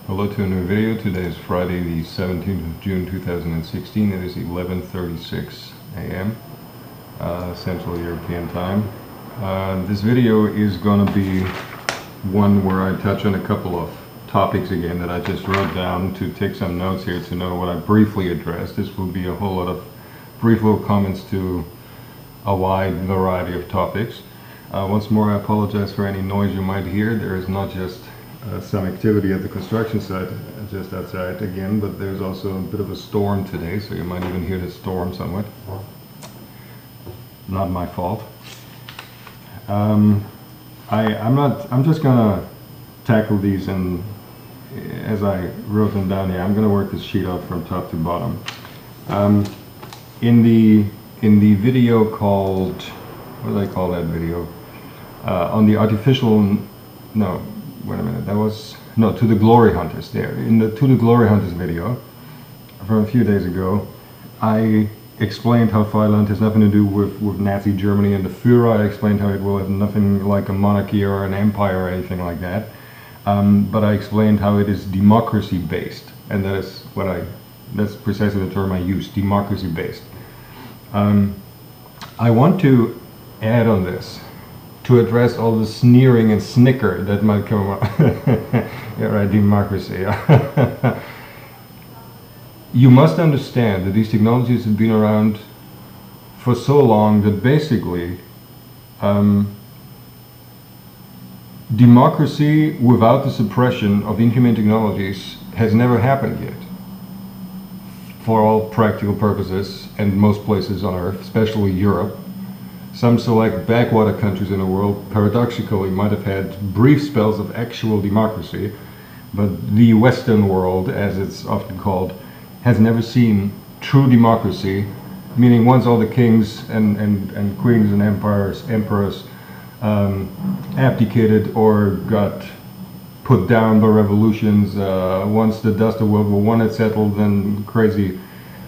Hello to a new video. Today is Friday the 17th of June 2016. It is 11:36 a.m. Central European Time. This video is going to be one where I touch on a couple of topics again that I just wrote down to take some notes here to know what I briefly addressed. This will be a whole lot of brief little comments to a wide variety of topics. Once more, I apologize for any noise you might hear. There is not just some activity at the construction site just outside again, but there's also a bit of a storm today, so you might even hear the storm somewhat. Not my fault. I'm just gonna tackle these, and as I wrote them down here, I'm gonna work this sheet out from top to bottom. In the video called, what did I call that video? On the artificial, no, wait a minute, that was, no, To the Glory Hunters. There, in the To the Glory Hunters video from a few days ago, I explained how Freiland has nothing to do with Nazi Germany and the Führer. I explained how it will have nothing like a monarchy or an empire or anything like that. But I explained how it is democracy based, and that is that's precisely the term I use, democracy based. I want to add on this to address all the sneering and snicker that might come up. Yeah, right, democracy. You must understand that these technologies have been around for so long that basically democracy without the suppression of inhumane technologies has never happened yet, for all practical purposes, and most places on Earth, especially Europe. Some select backwater countries in the world, paradoxically, might have had brief spells of actual democracy, but the Western world, as it's often called, has never seen true democracy, meaning once all the kings and queens and emperors abdicated or got put down by revolutions, once the dust of World War I had settled, then crazy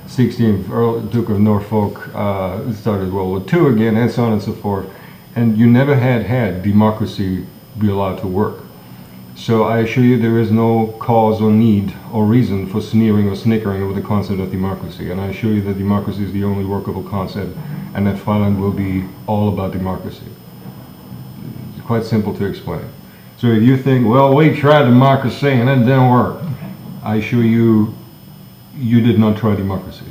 16th Duke of Norfolk started World War II again, and so on and so forth. And you never had democracy be allowed to work. So I assure you there is no cause or need or reason for sneering or snickering over the concept of democracy. And I assure you that democracy is the only workable concept, and that Freiland will be all about democracy. It's quite simple to explain. So if you think, well, we tried democracy and it didn't work, I assure you, you did not try democracy,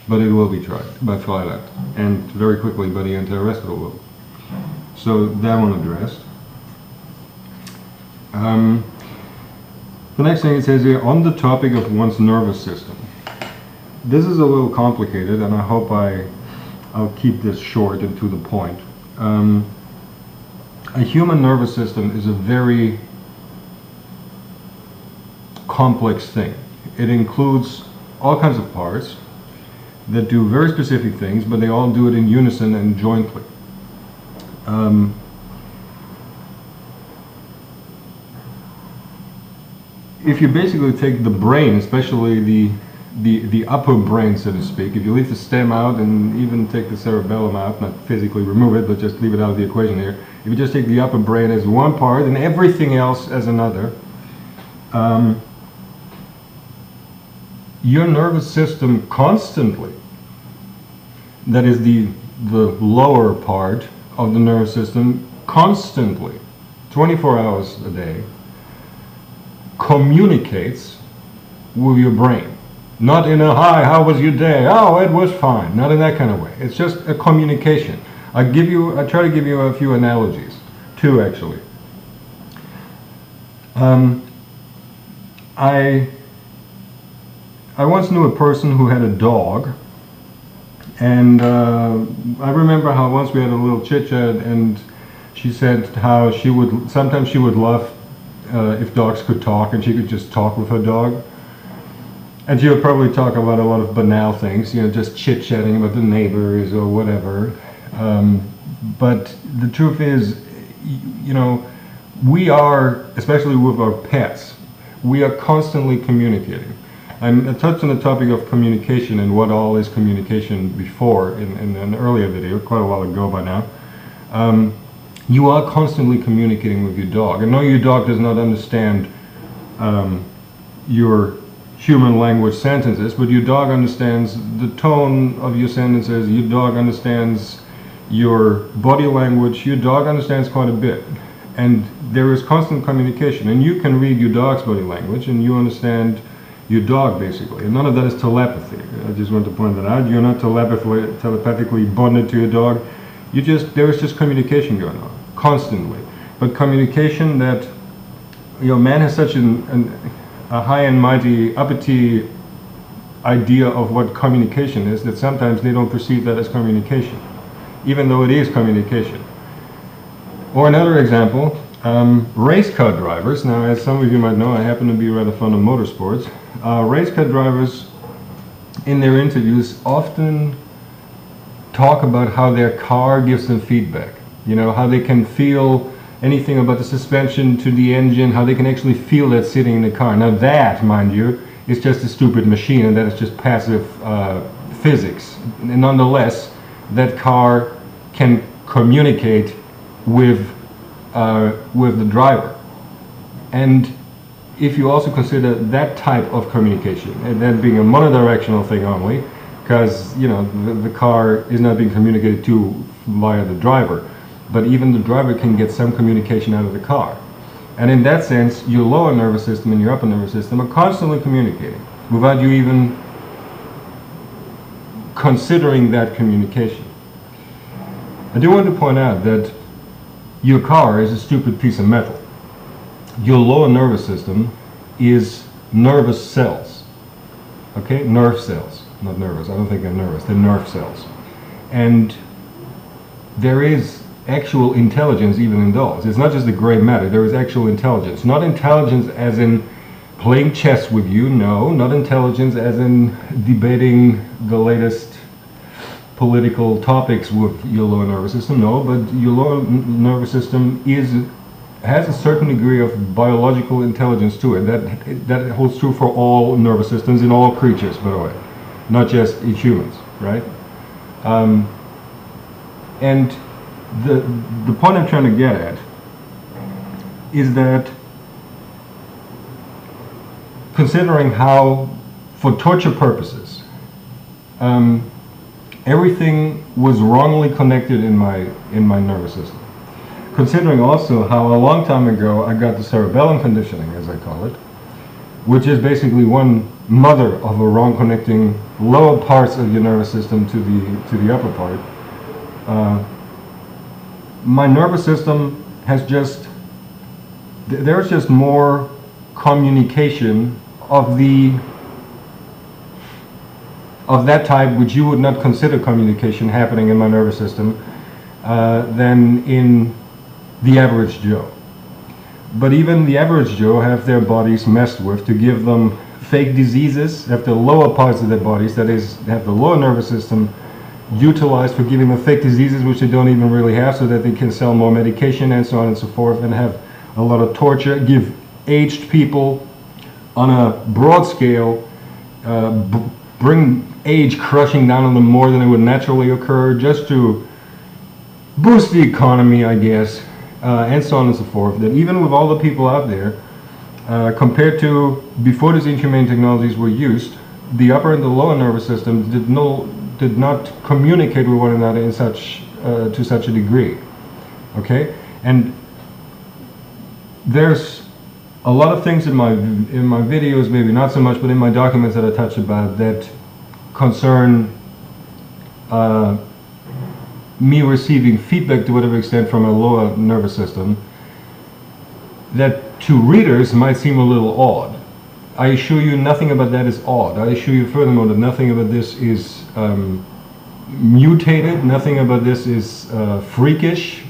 but it will be tried by Freiland, and very quickly by the entire rest of the world. So that one addressed. The next thing it says here, on the topic of one's nervous system. This is a little complicated, and I hope I'll keep this short and to the point. A human nervous system is a very complex thing. It includes all kinds of parts that do very specific things, but they all do it in unison and jointly. If you basically take the brain, especially the upper brain, so to speak, if you leave the stem out and even take the cerebellum out, not physically remove it, but just leave it out of the equation here, if you just take the upper brain as one part and everything else as another, your nervous system constantly, that is the lower part of the nervous system, constantly, 24 hours a day, communicates with your brain. Not in a, hi, how was your day? Oh, it was fine. Not in that kind of way. It's just a communication. I try to give you a few analogies. Two, actually. I once knew a person who had a dog, and I remember how once we had a little chit-chat, and she said how sometimes she would love if dogs could talk, and she could just talk with her dog. And she would probably talk about a lot of banal things, you know, just chit-chatting about the neighbors or whatever. But the truth is, you know, we are, especially with our pets, we are constantly communicating. I touched on the topic of communication and what all is communication before in an earlier video, quite a while ago by now. You are constantly communicating with your dog. And no, your dog does not understand your human language sentences, but your dog understands the tone of your sentences, your dog understands your body language, your dog understands quite a bit. And there is constant communication, and you can read your dog's body language and you understand your dog basically. And none of that is telepathy. I just want to point that out. You're not telepathically bonded to your dog. There is just communication going on constantly. But communication that, man has such a high and mighty, uppity idea of what communication is that sometimes they don't perceive that as communication, even though it is communication. Or another example, race car drivers. Now, as some of you might know, I happen to be rather fond of motorsports. Race car drivers, in their interviews, often talk about how their car gives them feedback. How they can feel anything about the suspension to the engine, how they can actually feel that sitting in the car. Now that, mind you, is just a stupid machine, and that is just passive physics. And nonetheless, that car can communicate with the driver. And if you also consider that type of communication, and that being a monodirectional thing only, because the car is not being communicated to via the driver, but even the driver can get some communication out of the car. And in that sense, your lower nervous system and your upper nervous system are constantly communicating without you even considering that communication. I do want to point out that your car is a stupid piece of metal. Your lower nervous system is nervous cells. Okay? Nerve cells. Not nervous. I don't think they're nervous. They're nerve cells. And there is actual intelligence even in those. It's not just the gray matter. There is actual intelligence. Not intelligence as in playing chess with you. No. Not intelligence as in debating the latest political topics with your lower nervous system. No. But your lower nervous system has a certain degree of biological intelligence to it. That holds true for all nervous systems in all creatures, by the way, not just in humans, right? And the point I'm trying to get at is that, considering how, for torture purposes, everything was wrongly connected in my nervous system. Considering also how a long time ago I got the cerebellum conditioning, as I call it, which is basically one mother of a wrong connecting lower parts of your nervous system to the upper part. My nervous system has there's just more communication of that type which you would not consider communication happening in my nervous system than in the average Joe. But even the average Joe have their bodies messed with to give them fake diseases, have the lower parts of their bodies, that is, have the lower nervous system utilized for giving them fake diseases which they don't even really have, so that they can sell more medication and so on and so forth, and have a lot of torture, give aged people on a broad scale, bring age crushing down on them more than it would naturally occur, just to boost the economy, I guess, and so on and so forth. That even with all the people out there, compared to before these inhumane technologies were used, the upper and the lower nervous system did not communicate with one another in to such a degree. Okay, and there's a lot of things in my videos, maybe not so much, but in my documents that I touch about that concern me receiving feedback to whatever extent from a lower nervous system that to readers might seem a little odd. I assure you nothing about that is odd. I assure you furthermore that nothing about this is mutated, nothing about this is freakish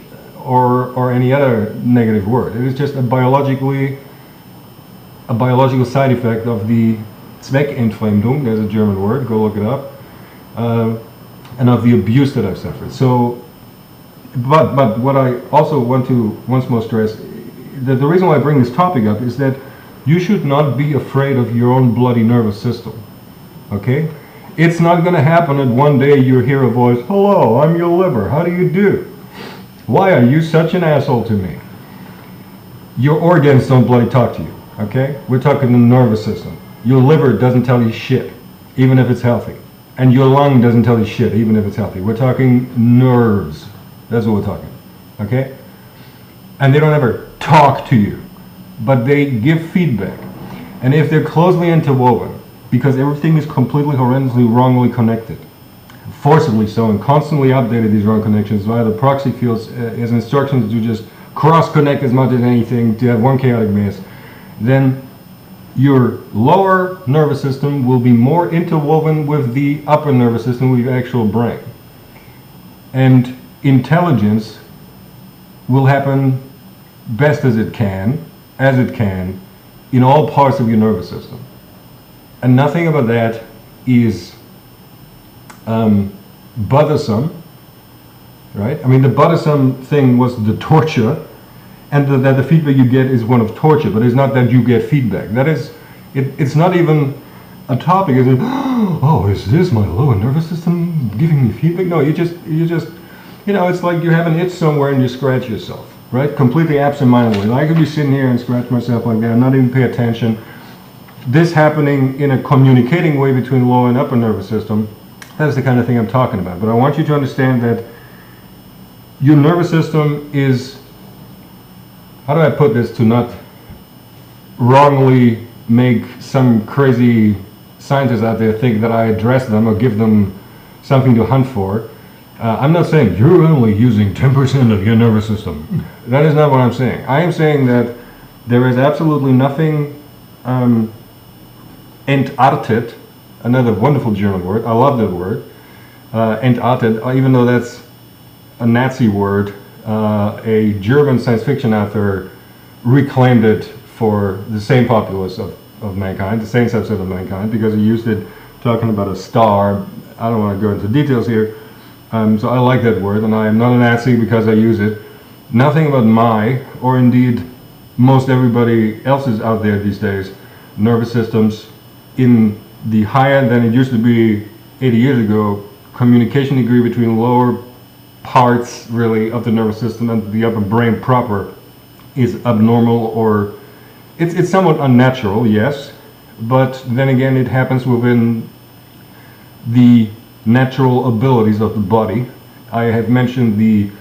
or any other negative word. It is just a biological side effect of the Zweckentfremdung, there's a German word, go look it up, and of the abuse that I've suffered. So, but what I also want to once more stress, that the reason why I bring this topic up is that you should not be afraid of your own bloody nervous system, okay? It's not going to happen that one day you hear a voice, "Hello, I'm your liver, how do you do? Why are you such an asshole to me?" Your organs don't bloody talk to you, Okay? We're talking the nervous system. Your liver doesn't tell you shit, even if it's healthy. And your lung doesn't tell you shit, even if it's healthy. We're talking nerves. That's what we're talking. Okay? And they don't ever talk to you, but they give feedback. And if they're closely interwoven, because everything is completely horrendously wrongly connected, forcibly so, and constantly updated these wrong connections via the proxy fields as instructions to just cross-connect as much as anything to have one chaotic mass, then your lower nervous system will be more interwoven with the upper nervous system, with your actual brain. And intelligence will happen best as it can, in all parts of your nervous system. And nothing about that is bothersome, right? I mean, the bothersome thing was the torture, and that the feedback you get is one of torture, but it's not that you get feedback. That is, it's not even a topic. Is it, oh, is this my lower nervous system giving me feedback? No, you just, you know, it's like you have an itch somewhere and you scratch yourself, right? Completely absent-mindedly. I could be sitting here and scratch myself like that and not even pay attention. This happening in a communicating way between lower and upper nervous system, that's the kind of thing I'm talking about. But I want you to understand that your nervous system is, how do I put this to not wrongly make some crazy scientists out there think that I address them or give them something to hunt for. I'm not saying you're only using 10% of your nervous system. That is not what I'm saying. I am saying that there is absolutely nothing entartet, another wonderful German word, I love that word, entartet, even though that's a Nazi word, a German science fiction author reclaimed it for the same populace of mankind, the same subset of mankind, because he used it talking about a star. I don't want to go into details here. So I like that word, and I am not a Nazi because I use it. Nothing about my, or indeed most everybody else's out there these days, nervous systems in the higher than it used to be 80 years ago, communication degree between lower parts really of the nervous system and the upper brain proper is abnormal, or it's somewhat unnatural, yes, but then again it happens within the natural abilities of the body. I have mentioned the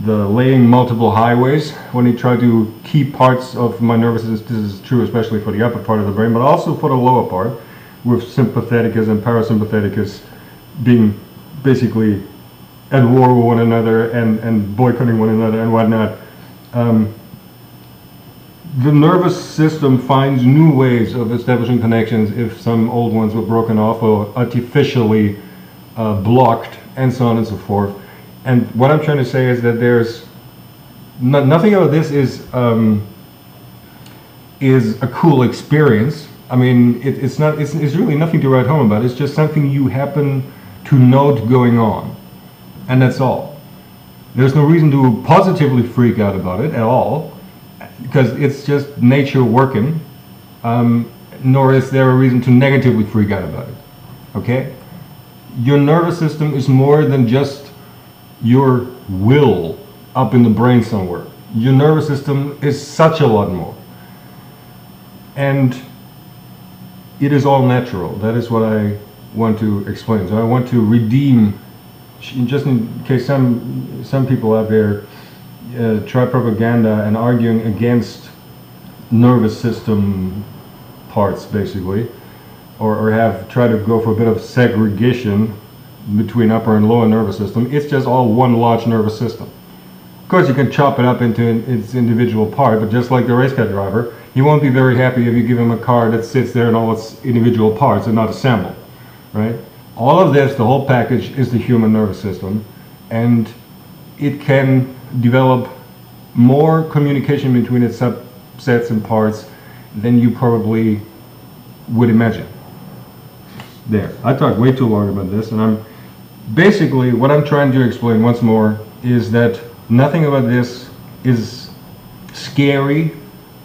laying multiple highways when you try to keep parts of my nervous system. This is true especially for the upper part of the brain, but also for the lower part, with sympatheticus and parasympatheticus being basically at war with one another and boycotting one another and whatnot. The nervous system finds new ways of establishing connections if some old ones were broken off or artificially blocked, and so on and so forth. And what I'm trying to say is that there's nothing about this is a cool experience. I mean, it's really nothing to write home about. It's just something you happen to note going on, and that's all. There's no reason to positively freak out about it at all, because it's just nature working, nor is there a reason to negatively freak out about it, okay? Your nervous system is more than just your will up in the brain somewhere. Your nervous system is such a lot more. And it is all natural. That is what I want to explain. So I want to redeem, just in case some people out there try propaganda and arguing against nervous system parts, basically, or have tried to go for a bit of segregation between upper and lower nervous system. It's just all one large nervous system. Of course, you can chop it up into its individual part, but just like the race car driver, he won't be very happy if you give him a car that sits there in all its individual parts and not assembled, right? All of this, the whole package, is the human nervous system, and it can develop more communication between its subsets and parts than you probably would imagine. There, I talked way too long about this, and I'm basically, what I'm trying to explain once more is that nothing about this is scary.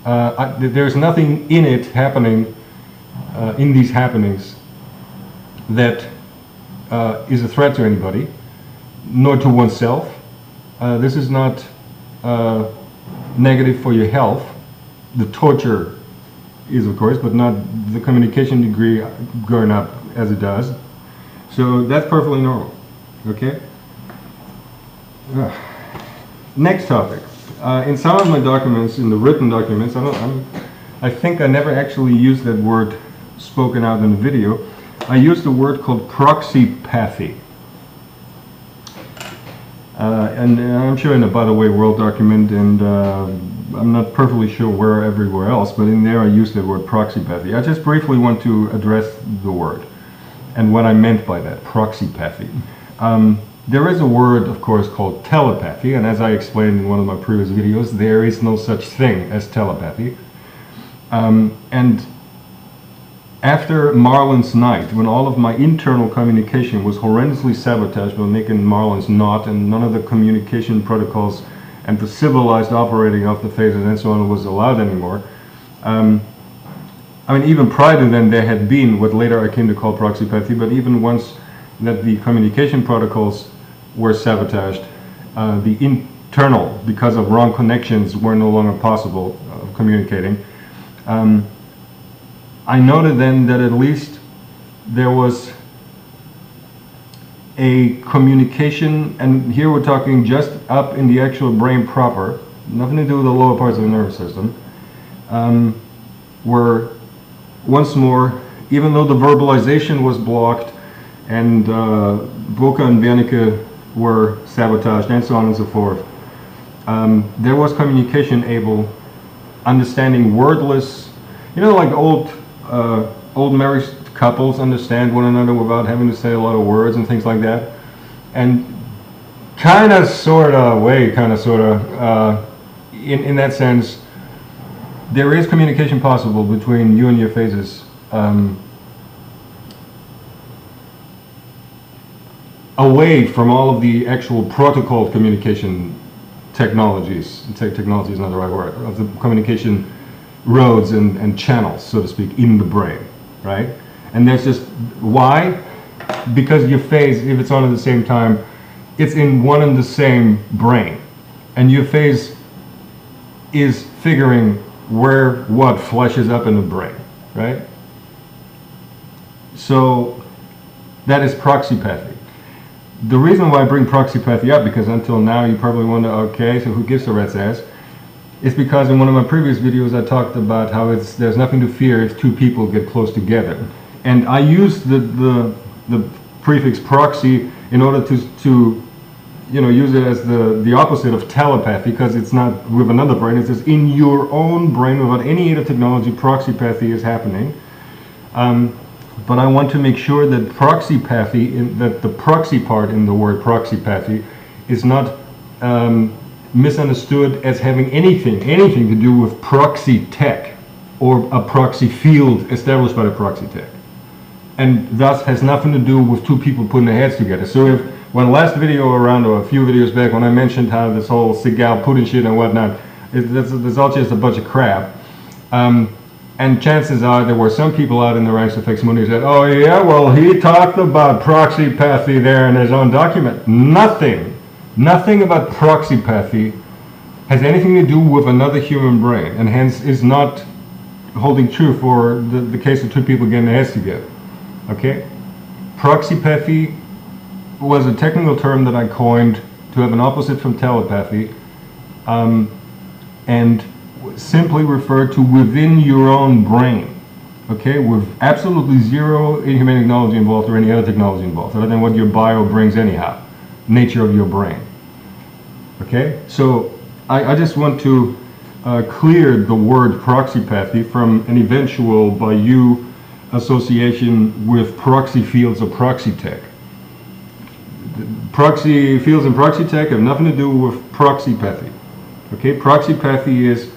There's nothing in it happening, in these happenings, that is a threat to anybody, nor to oneself. This is not negative for your health. the torture is, of course, but not the communication degree going up as it does. So that's perfectly normal. Okay? Next topic. In some of my documents, in the written documents, I think I never actually used that word spoken out in the video. I used a word called proxypathy. And I'm sure in the By the Way World document, and I'm not perfectly sure where everywhere else, but in there I used the word proxypathy. I just briefly want to address the word and what I meant by that, proxypathy. There is a word, of course, called telepathy, and as I explained in one of my previous videos, there is no such thing as telepathy. And after Marlin's night, when all of my internal communication was horrendously sabotaged by Nick and Marlin's knot, and none of the communication protocols and the civilized operating of the phases and so on was allowed anymore. I mean, even prior to then there had been what later I came to call proxypathy, but even once that the communication protocols were sabotaged, the internal, because of wrong connections, were no longer possible of communicating. I noted then that at least there was a communication, and here we're talking just up in the actual brain proper, nothing to do with the lower parts of the nervous system, where once more, even though the verbalization was blocked and Boca and Wernicke were sabotaged and so on and so forth, there was communication able, understanding wordless, you know, like old married couples understand one another without having to say a lot of words and things like that. And kind of, sort of, in that sense, there is communication possible between you and your phases, away from all of the actual protocol communication technologies. Technology is not the right word, of the communication roads and channels, so to speak, in the brain, right? And there's just, why? Because your phase, if it's on at the same time, it's in one and the same brain. And your phase is figuring where what flashes up in the brain, right? So that is proxypathy. The reason why I bring proxypathy up, because until now you probably wonder, okay, so who gives a rat's ass? It's because in one of my previous videos I talked about how there's nothing to fear if two people get close together. And I used the prefix proxy in order to use it as the opposite of telepathy, because it's not with another brain, it's just in your own brain without any aid of technology. Proxypathy is happening. But I want to make sure that proxypathy, that the proxy part in the word proxypathy is not misunderstood as having anything to do with proxy tech or a proxy field established by the proxy tech, and thus has nothing to do with two people putting their heads together. So if when last video around, or a few videos back, when I mentioned how this whole Segal Putin shit and whatnot, it's all just a bunch of crap, and chances are there were some people out in the ranks of Fex Mundi who said, oh yeah, well he talked about proxypathy there in his own document. Nothing about proxypathy has anything to do with another human brain, and hence is not holding true for the case of two people getting their heads together. Okay? Proxypathy was a technical term that I coined to have an opposite from telepathy, and simply referred to within your own brain. Okay? With absolutely zero inhumane technology involved or any other technology involved, other than what your bio brings anyhow. Nature of your brain. Okay, so I just want to clear the word proxypathy from an eventual, by you, association with proxy fields or proxy tech. Proxy fields and proxy tech have nothing to do with proxypathy. Okay, proxypathy is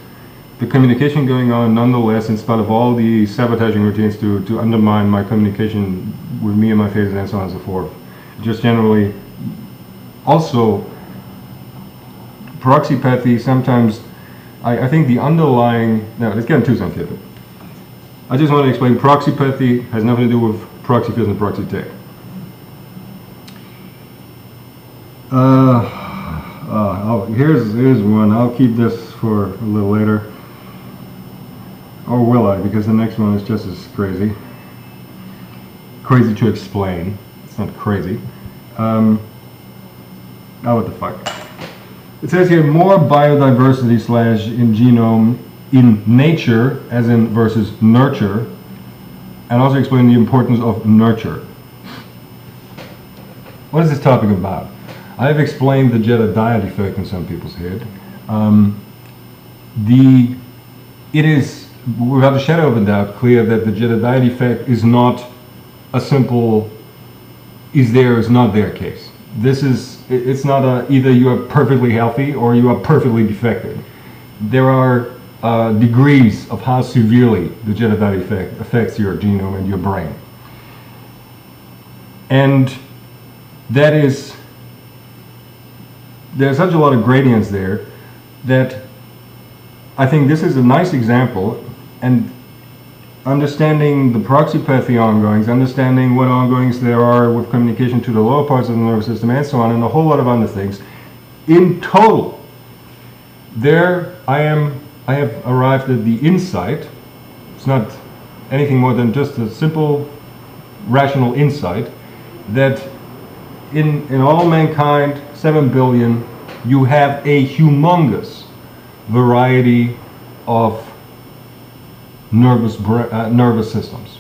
the communication going on nonetheless, in spite of all the sabotaging routines to undermine my communication with me and my phases and so on and so forth. Just generally. Also, proxypathy sometimes, I think the underlying, no, let's get into something. I just want to explain proxypathy has nothing to do with proxy fields and proxy tech. Here's one, I'll keep this for a little later. Or will I? Because the next one is just as crazy. Crazy to explain. It's not crazy. Oh, what the fuck. It says here more biodiversity slash in genome in nature, as in versus nurture, and also explain the importance of nurture. What is this topic about? I have explained the Jedediah effect in some people's head. It is, without a shadow of a doubt, clear that the Jedediah effect is not a simple is there, is not there case. It's not a either you are perfectly healthy or you are perfectly defective. There are degrees of how severely the Jedediah effect affects your genome and your brain. And that is, there's such a lot of gradients there that I think this is a nice example, and understanding the proxypathy ongoings, understanding what ongoings there are with communication to the lower parts of the nervous system and so on, and a whole lot of other things. In total, there I have arrived at the insight, it's not anything more than just a simple rational insight, that in all mankind, 7 billion, you have a humongous variety of nervous systems.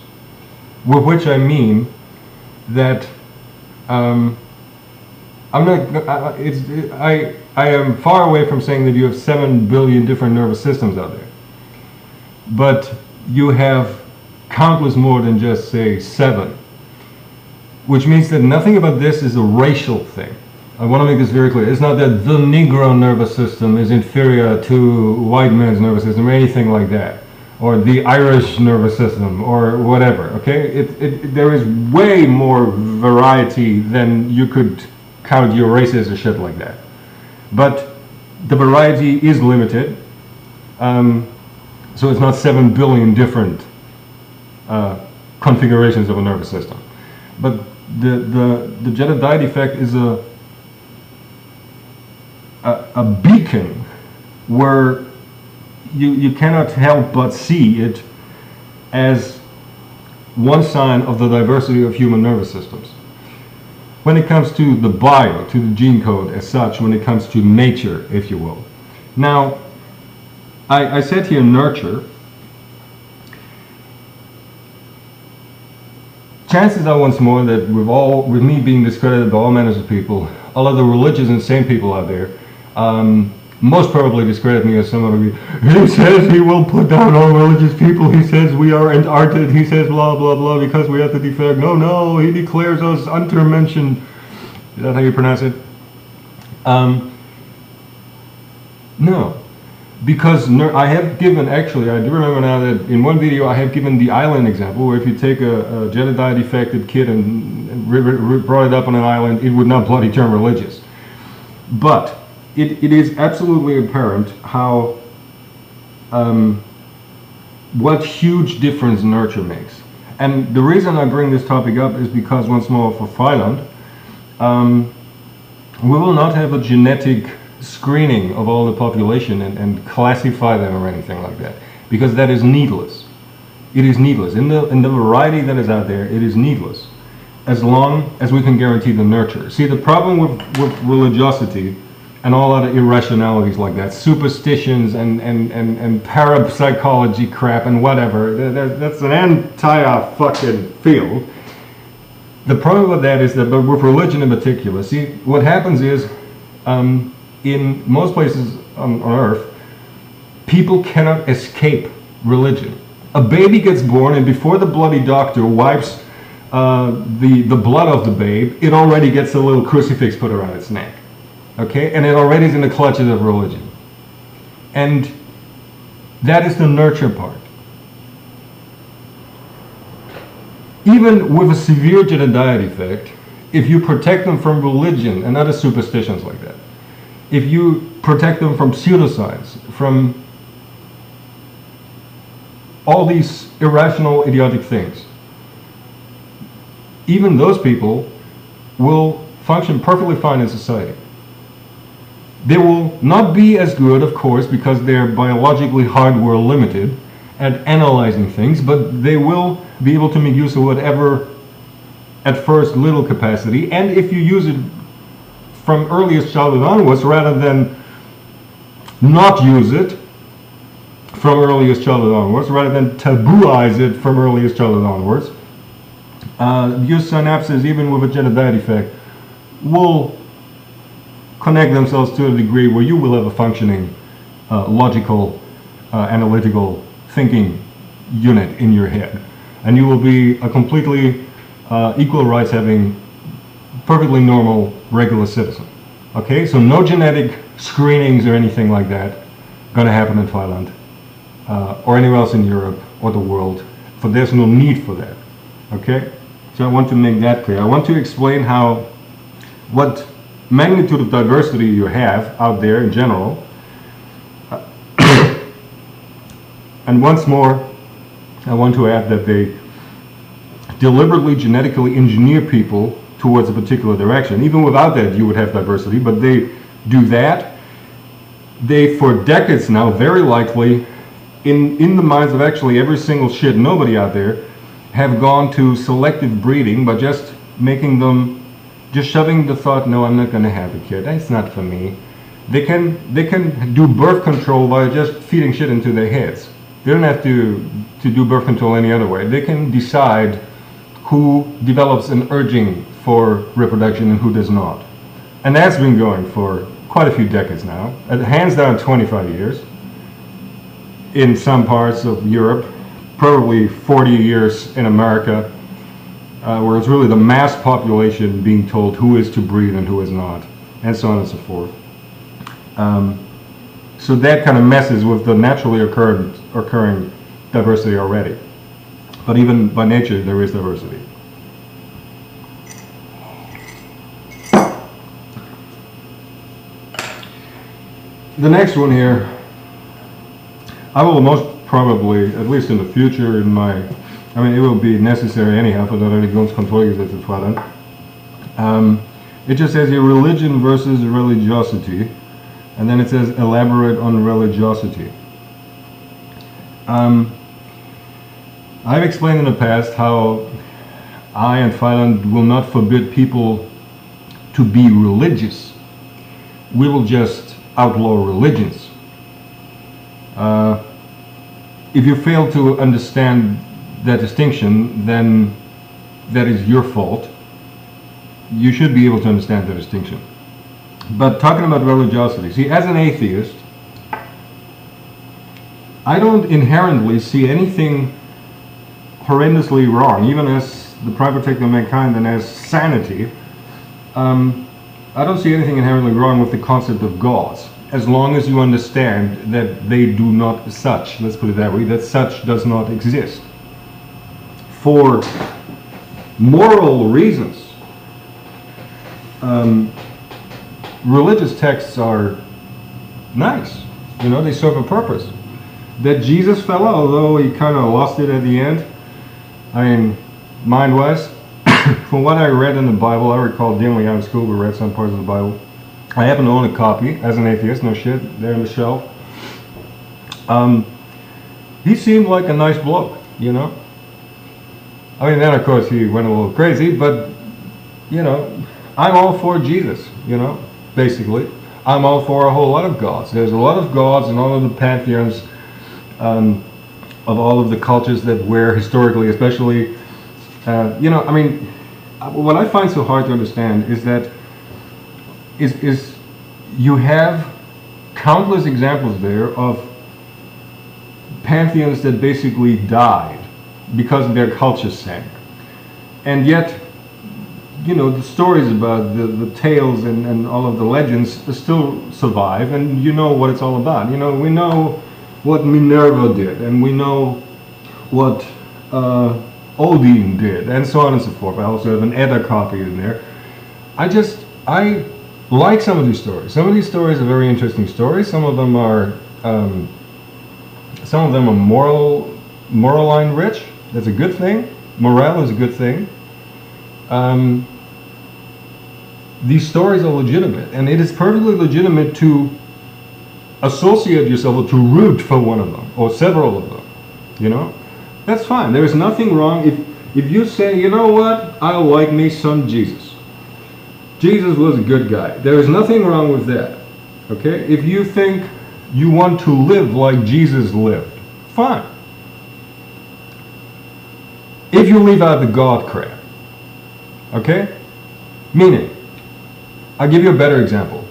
With which I mean that I am far away from saying that you have 7 billion different nervous systems out there, but you have countless more than just say 7, which means that nothing about this is a racial thing. I want to make this very clear. It's not that the Negro nervous system is inferior to white man's nervous system or anything like that, or the Irish nervous system or whatever, okay? There is way more variety than you could count your races or shit like that. But the variety is limited, so it's not 7 billion different configurations of a nervous system. But the Jedediah effect is a beacon where you cannot help but see it as one sign of the diversity of human nervous systems. When it comes to the bio, to the gene code as such, when it comes to nature, if you will. Now, I said here nurture. Chances are once more that with me being discredited by all manners of people, all of the religious insane people out there, most probably discredit me as somebody. He says he will put down all religious people. He says we are entarted. He says blah blah blah because we have to defect. No, he declares us untermenschen. Is that how you pronounce it? No, because I have given, actually, I do remember now that in one video I have given the island example, where if you take a Jedediah defected kid and brought it up on an island, it would not bloody turn religious. But it is absolutely apparent how what huge difference nurture makes. And the reason I bring this topic up is because, once more, for Freiland, we will not have a genetic screening of all the population and classify them or anything like that, because that is needless. It is needless. In the variety that is out there, it is needless, as long as we can guarantee the nurture. See, the problem with religiosity and all other irrationalities like that, superstitions and parapsychology crap and whatever, that's an entire fucking field. The problem with that is that, but with religion in particular, see, what happens is, in most places on earth, people cannot escape religion. A baby gets born, and before the bloody doctor wipes the blood of the babe, it already gets a little crucifix put around its neck. Okay? And it already is in the clutches of religion. And that is the nurture part. Even with a severe Jedediah defect, if you protect them from religion and other superstitions like that, if you protect them from pseudoscience, from all these irrational, idiotic things, even those people will function perfectly fine in society. They will not be as good, of course, because they're biologically hardware limited, at analyzing things, but they will be able to make use of whatever, at first, little capacity. And if you use it from earliest childhood onwards, rather than not use it from earliest childhood onwards, rather than tabooize it from earliest childhood onwards, your synapses, even with a genital defect, will connect themselves to a degree where you will have a functioning, logical, analytical thinking unit in your head. And you will be a completely equal rights having, perfectly normal, regular citizen. Okay, so no genetic screenings or anything like that gonna happen in Thailand or anywhere else in Europe or the world, for there's no need for that. Okay, so I want to make that clear. I want to explain what magnitude of diversity you have out there in general. And once more, I want to add that they deliberately genetically engineer people towards a particular direction. Even without that, you would have diversity, but they do that. They, for decades now, very likely, in the minds of actually every single shit nobody out there, have gone to selective breeding by just making them, just shoving the thought, no, I'm not going to have a kid. That's not for me. They can do birth control by just feeding shit into their heads. They don't have to do birth control any other way. They can decide who develops an urging for reproduction and who does not. And that's been going for quite a few decades now. Hands down 25 years. In some parts of Europe, probably 40 years in America, where it's really the mass population being told who is to breed and who is not, and so on and so forth. So that kind of messes with the naturally occurring diversity already. But even by nature, there is diversity. The next one here, I will most probably, at least in the future, it will be necessary anyhow for the religionskontrollgesetz in Thailand. It just says here religion versus religiosity, and then it says elaborate on religiosity. I've explained in the past how I and Thailand will not forbid people to be religious. We will just outlaw religions. If you fail to understand that distinction, then that is your fault. You should be able to understand the distinction. But talking about religiosity, see, as an atheist, I don't inherently see anything horrendously wrong, even as the prime protector of mankind and as sanity. I don't see anything inherently wrong with the concept of gods, as long as you understand that they do not such, let's put it that way, that such does not exist. For moral reasons, religious texts are nice, they serve a purpose. That Jesus fella, although he kind of lost it at the end, mind-wise, from what I read in the Bible, I recall dimly out of school we read some parts of the Bible. I happen to own a copy as an atheist, no shit, there on the shelf. He seemed like a nice bloke, Then of course he went a little crazy, but, I'm all for Jesus, basically. I'm all for a whole lot of gods. There's a lot of gods in all of the pantheons of all of the cultures that were historically, especially, what I find so hard to understand is that you have countless examples there of pantheons that basically died because their culture sank. And yet, the stories about the tales and all of the legends still survive, and you know what it's all about. We know what Minerva did, and we know what Odin did, and so on and so forth. I also have an Edda copy in there. I like some of these stories. Some of these stories are very interesting stories. Some of them are moral rich. That's a good thing. Morale is a good thing. These stories are legitimate, and it is perfectly legitimate to associate yourself or to root for one of them or several of them. You know, that's fine. There is nothing wrong if you say, you know what, I like me some Jesus. Jesus was a good guy. There is nothing wrong with that. Okay? If you think you want to live like Jesus lived, fine. If you leave out the God crap. Okay? Meaning, I'll give you a better example.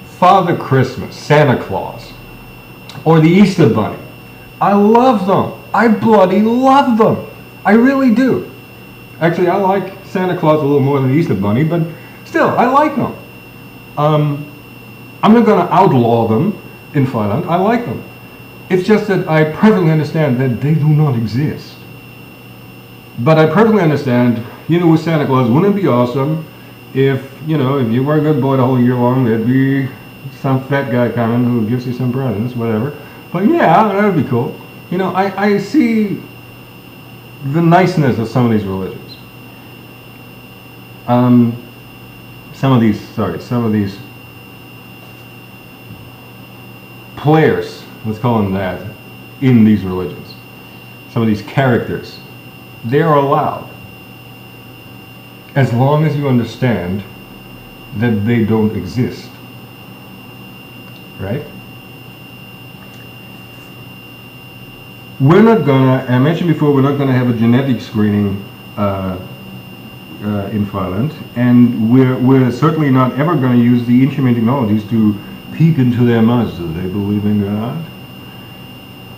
Father Christmas, Santa Claus, or the Easter Bunny. I love them. I bloody love them. I really do. Actually, I like Santa Claus a little more than the Easter Bunny, but still, I like them. I'm not going to outlaw them in Thailand. I like them. It's just that I perfectly understand that they do not exist. But I perfectly understand, you know, with Santa Claus, wouldn't it be awesome if, you know, if you were a good boy the whole year long, there'd be some fat guy coming who gives you some presents, whatever. But yeah, that would be cool. You know, I see the niceness of some of these religions. Some of these players, let's call them that, in these religions. Some of these characters, they are allowed. As long as you understand that they don't exist. Right? We're not gonna, I mentioned before, we're not gonna have a genetic screening in Thailand, and we're certainly not ever gonna use the inhuman technologies to peek into their minds. Do they believe in God?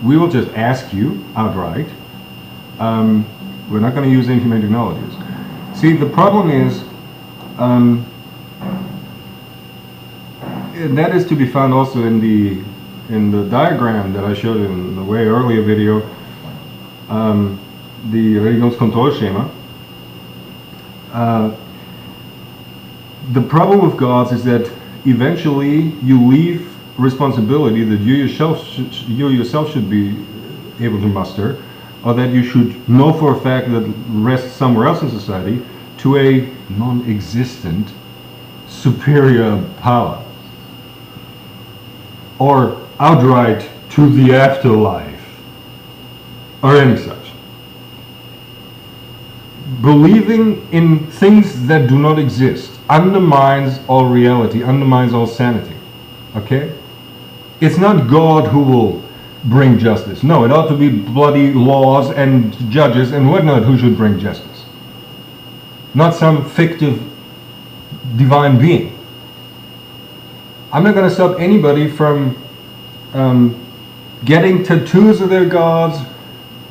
We will just ask you outright. We're not gonna use inhuman technologies. See, the problem is, that is to be found also in the diagram that I showed in the way earlier video, the Religionskontrollschema. The problem with gods is that eventually you leave responsibility that you yourself should be able to muster, or that you should know for a fact that rests somewhere else in society, to a non-existent superior power, or outright to the afterlife, or any such. Believing in things that do not exist undermines all reality, undermines all sanity. Okay? It's not God who will bring justice. No, it ought to be bloody laws and judges and whatnot who should bring justice. Not some fictive divine being. I'm not going to stop anybody from getting tattoos of their gods.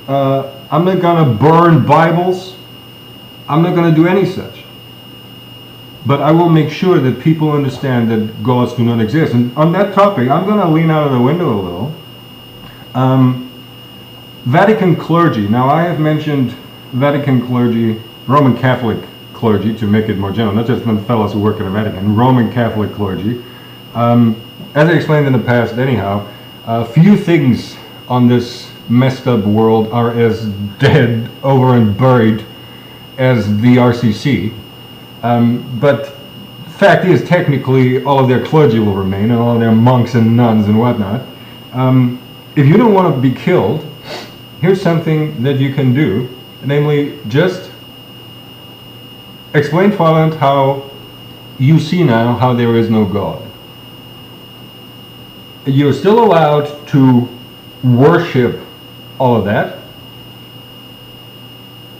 I'm not going to burn Bibles. I'm not going to do any such. But I will make sure that people understand that gods do not exist. And on that topic, I'm going to lean out of the window a little. Vatican clergy. Now, I have mentioned Vatican clergy, Roman Catholic clergy, to make it more general, not just the fellows who work in the Vatican, Roman Catholic clergy. As I explained in the past, anyhow, few things on this messed up world are as dead, over and buried as the RCC. But fact is, technically, all of their clergy will remain, and all of their monks and nuns and whatnot. If you don't want to be killed, here's something that you can do, namely, just explain Thailand how you see now how there is no God. You're still allowed to worship all of that,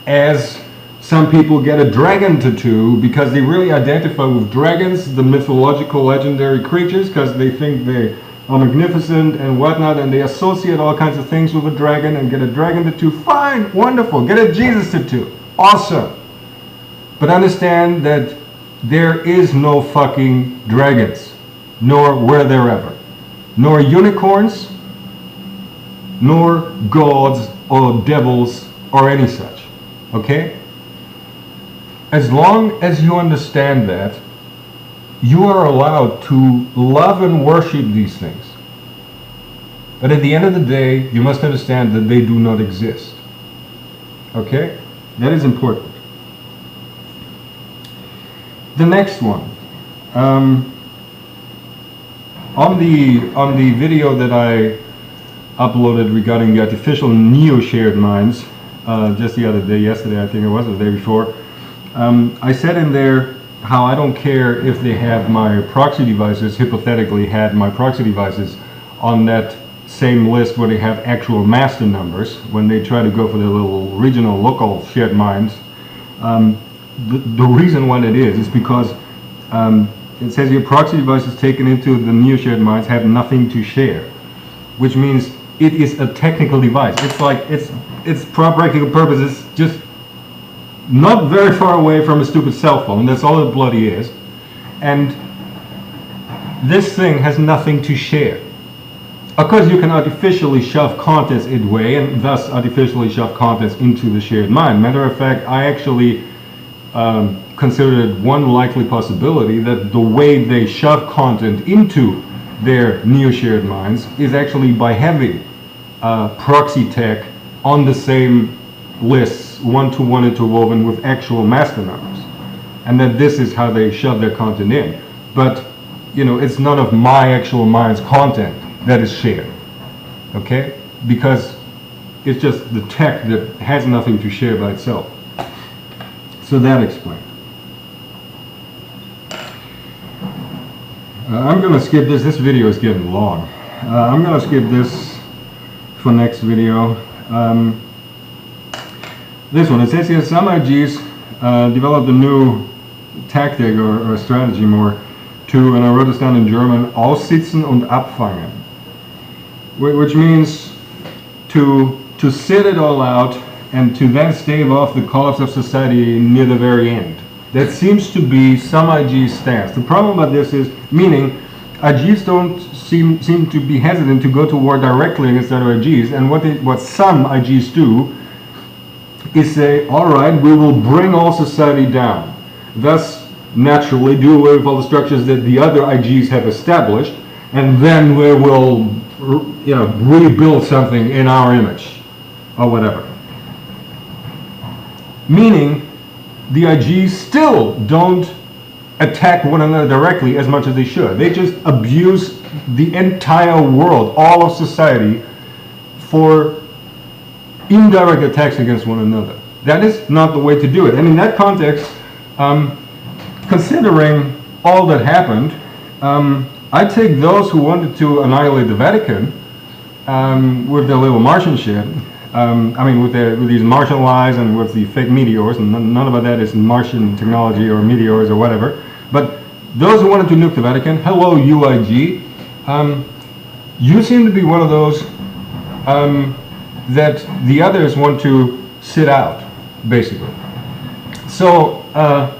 as some people get a dragon tattoo because they really identify with dragons, the mythological legendary creatures, because they think they are magnificent and whatnot, and they associate all kinds of things with a dragon and get a dragon tattoo. Fine, wonderful, get a Jesus tattoo, awesome. But understand that there is no fucking dragons, nor were there ever, nor unicorns, nor gods or devils or any such. Okay? As long as you understand that, you are allowed to love and worship these things. But at the end of the day, you must understand that they do not exist. Okay? That is important. The next one. On the video that uploaded regarding the artificial neo-shared minds just the other day, yesterday I think it was, or the day before. I said in there how I don't care if they have my proxy devices, hypothetically had my proxy devices on that same list where they have actual master numbers when they try to go for their little regional local shared minds. The reason why that is because it says your proxy devices taken into the neo shared minds have nothing to share, which means it is a technical device. It's like its practical purpose is just not very far away from a stupid cell phone. That's all it bloody is. And this thing has nothing to share. Of course, you can artificially shove contents its way and thus artificially shove contents into the shared mind. Matter of fact, I actually considered it one likely possibility that the way they shove content into their neo-shared minds is actually by having proxy tech on the same lists, one-to-one interwoven with actual master numbers, and that this is how they shove their content in. But you know, it's none of my actual mind's content that is shared, okay? Because it's just the tech that has nothing to share by itself. So that explained. I'm going to skip this. This video is getting long. I'm going to skip this for next video. This one, it says here some IGs developed a new tactic or strategy more to, and I wrote this down in German, aussitzen und abfangen, which means to sit it all out and to then stave off the collapse of society near the very end. That seems to be some IG's stance. The problem about this is, meaning IGs don't seem to be hesitant to go to war directly against other IGs, and what some IGs do is say, all right, we will bring all society down. Thus, naturally, do away with all the structures that the other IGs have established, and then we will, you know, rebuild something in our image, or whatever. Meaning, the IGs still don't attack one another directly as much as they should. They just abuse the entire world, all of society, for indirect attacks against one another. That is not the way to do it. And in that context, considering all that happened, I take those who wanted to annihilate the Vatican with their little Martian shit, I mean with these Martian lies and with the fake meteors, and none of that is Martian technology or meteors or whatever, but those who wanted to nuke the Vatican, hello UIG, you seem to be one of those that the others want to sit out, basically. So as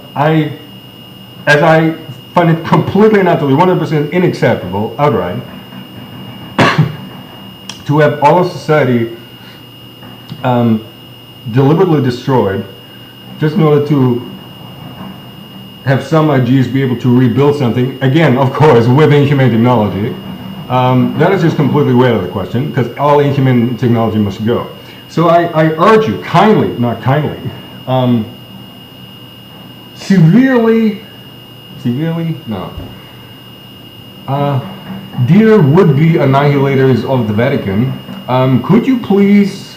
I find it completely and utterly 100% unacceptable, outright, to have all of society deliberately destroyed just in order to have some IGs be able to rebuild something, again, of course, with inhumane technology. That is just completely way out of the question, because all inhuman technology must go. So I urge you, kindly, not kindly, severely, no. Dear would-be annihilators of the Vatican, could you please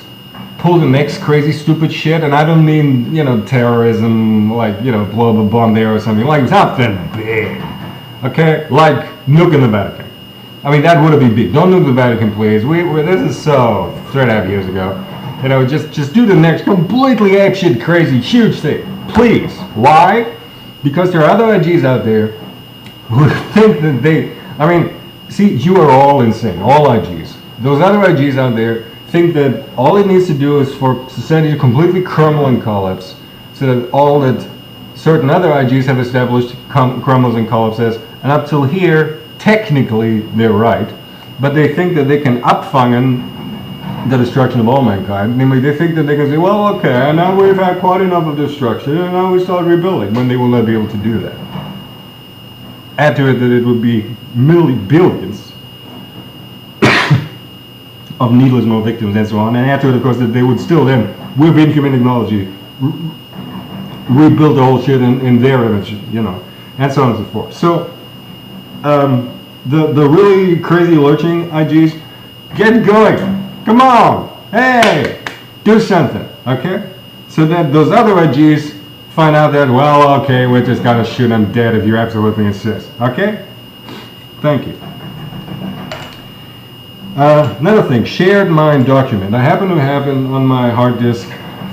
pull the next crazy stupid shit? And I don't mean, you know, terrorism, like, you know, blow up a bomb there or something, like something big, okay? Like nuking the Vatican. I mean, that would be big. Don't nuke the Vatican, please. This is so 3.5 years ago. You know, just do the next completely apeshit, crazy, huge thing, please. Why? Because there are other IGs out there who think that they, I mean, see, you are all insane, all IGs. Those other IGs out there think that all it needs to do is for society to completely crumble and collapse, so that all that certain other IGs have established crumbles and collapses, and up till here, technically they're right, but they think that they can abfangen the destruction of all mankind. Namely, they think that they can say, well, okay, now we've had quite enough of destruction, and now we start rebuilding, when they will not be able to do that. Add to it that it would be billions of needless more victims and so on, and add to it, of course, that they would still then, with inhuman technology, rebuild the whole shit in their image, you know, and so on and so forth. So, the really crazy lurching IGs, Get going. Come on. Hey, do something. Okay? So that those other AGs find out that, well, okay, we're just gonna shoot them dead if you absolutely insist. Okay? Thank you. Another thing, shared mind document. I happen to have it on my hard disk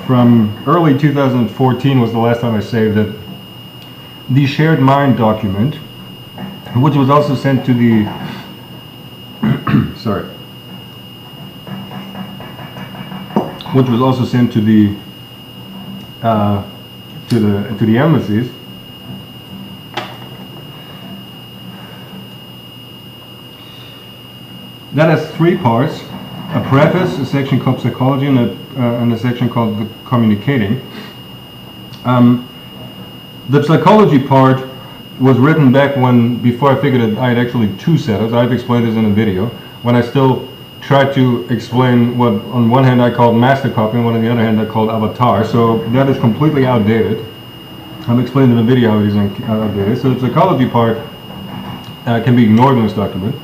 from early 2014 was the last time I saved it. The shared mind document, which was also sent to the sorry, which was also sent to the embassies. That has three parts: a preface, a section called psychology, and a section called the communicating. The psychology part was written back before I figured I had actually two setups. I've explained this in a video, when I still tried to explain what on one hand I called master copy and on the other hand I called avatar. So that is completely outdated. I've explained in the video how it is outdated. So the psychology part can be ignored in this document.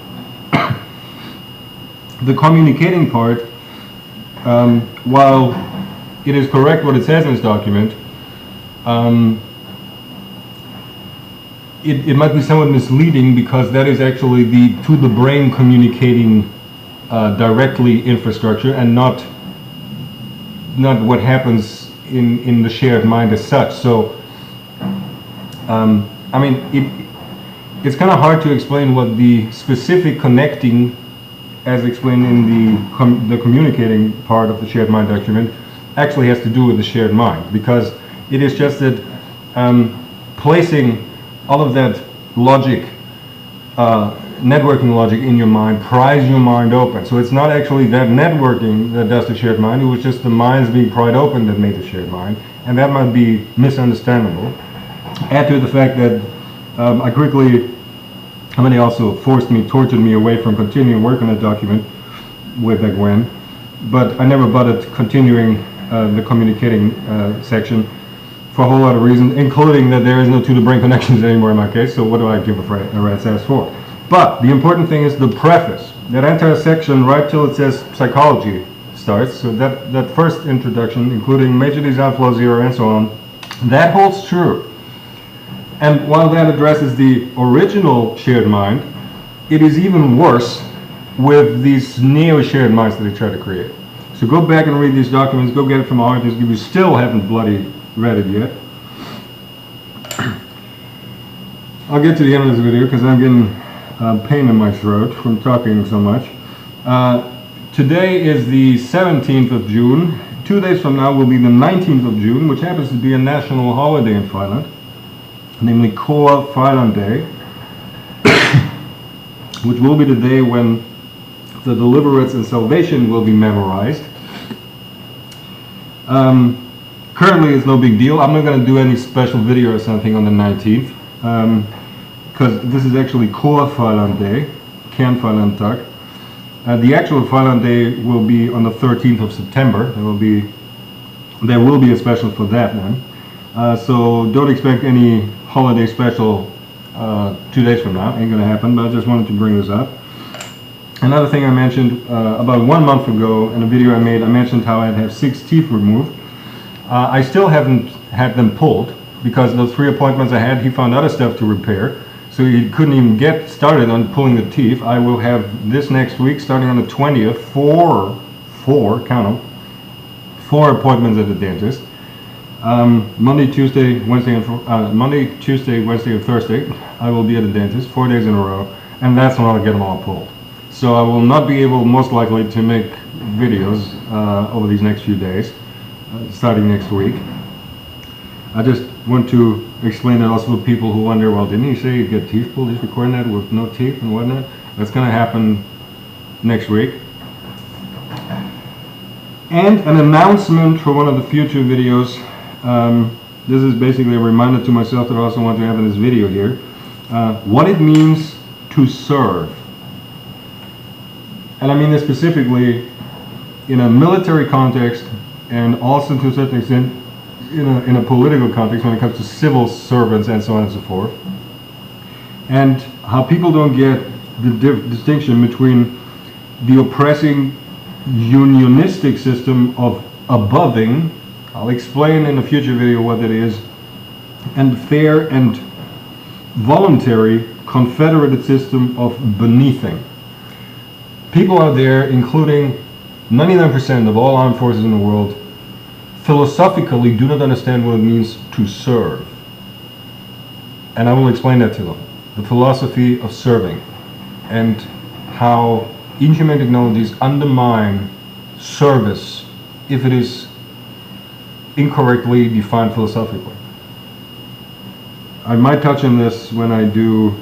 The communicating part, while it is correct what it says in this document, it might be somewhat misleading, because that is actually the to the brain communicating directly infrastructure, and not what happens in the shared mind as such. So I mean, it's kind of hard to explain what the specific connecting, as explained in the communicating part of the shared mind document, actually has to do with the shared mind, because it is just that placing all of that logic, networking logic in your mind, pries your mind open. So it's not actually that networking that does the shared mind, it was just the minds being pried open that made the shared mind, and that might be misunderstandable. Add to the fact that they also tortured me away from continuing work on that document way back when, but I never bothered continuing the communicating section for a whole lot of reasons, including that there is no to-the-brain connections anymore in my case, so what do I give a rat's ass for? But the important thing is the preface. That entire section, right till it says psychology, starts, so that first introduction, including major design flow zero and so on, that holds true. And while that addresses the original shared mind, it is even worse with these neo-shared minds that they try to create. So go back and read these documents, go get it from our artists if you still haven't bloody read it yet. I'll get to the end of this video because I'm getting pain in my throat from talking so much. Today is the 17th of June. 2 days from now will be the 19th of June, which happens to be a national holiday in Finland, namely Koa Finland Day, which will be the day when the deliverance and salvation will be memorized. Currently it's no big deal. I'm not going to do any special video or something on the 19th, because this is actually Koa Finland Day, Kern Finland Tag. The actual Finland Day will be on the 13th of September. There will be a special for that one. So don't expect any holiday special 2 days from now. Ain't gonna happen, but I just wanted to bring this up. Another thing I mentioned about 1 month ago in a video I made, I mentioned how I'd have 6 teeth removed. I still haven't had them pulled, because those 3 appointments I had, he found other stuff to repair, so he couldn't even get started on pulling the teeth. I will have this next week, starting on the 20th, count them, 4 appointments at the dentist. Monday, Tuesday, Wednesday, and Thursday, I will be at the dentist 4 days in a row, and that's when I'll get them all pulled. So I will not be able, most likely, to make videos over these next few days, starting next week. I just want to explain that also to people who wonder, well, didn't he say you get teeth pulled? He's recording that with no teeth and whatnot. That's going to happen next week. And an announcement for one of the future videos. This is basically a reminder to myself that I also want to have in this video here. What it means to serve. And I mean this specifically in a military context, and also to a certain extent in a political context when it comes to civil servants and so on and so forth. And how people don't get the distinction between the oppressing unionistic system of aboving, I'll explain in a future video what that is, and fair and voluntary confederated system of beneathing. People out there, including 99% of all armed forces in the world, philosophically do not understand what it means to serve. And I will explain that to them. The philosophy of serving and how inhumane technologies undermine service if it is incorrectly defined philosophically. I might touch on this when I do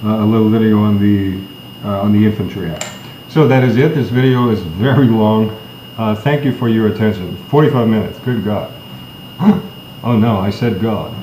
a little video on the Infantry Act. So that is it. This video is very long. Thank you for your attention. 45 minutes. Good God. Oh no, I said God.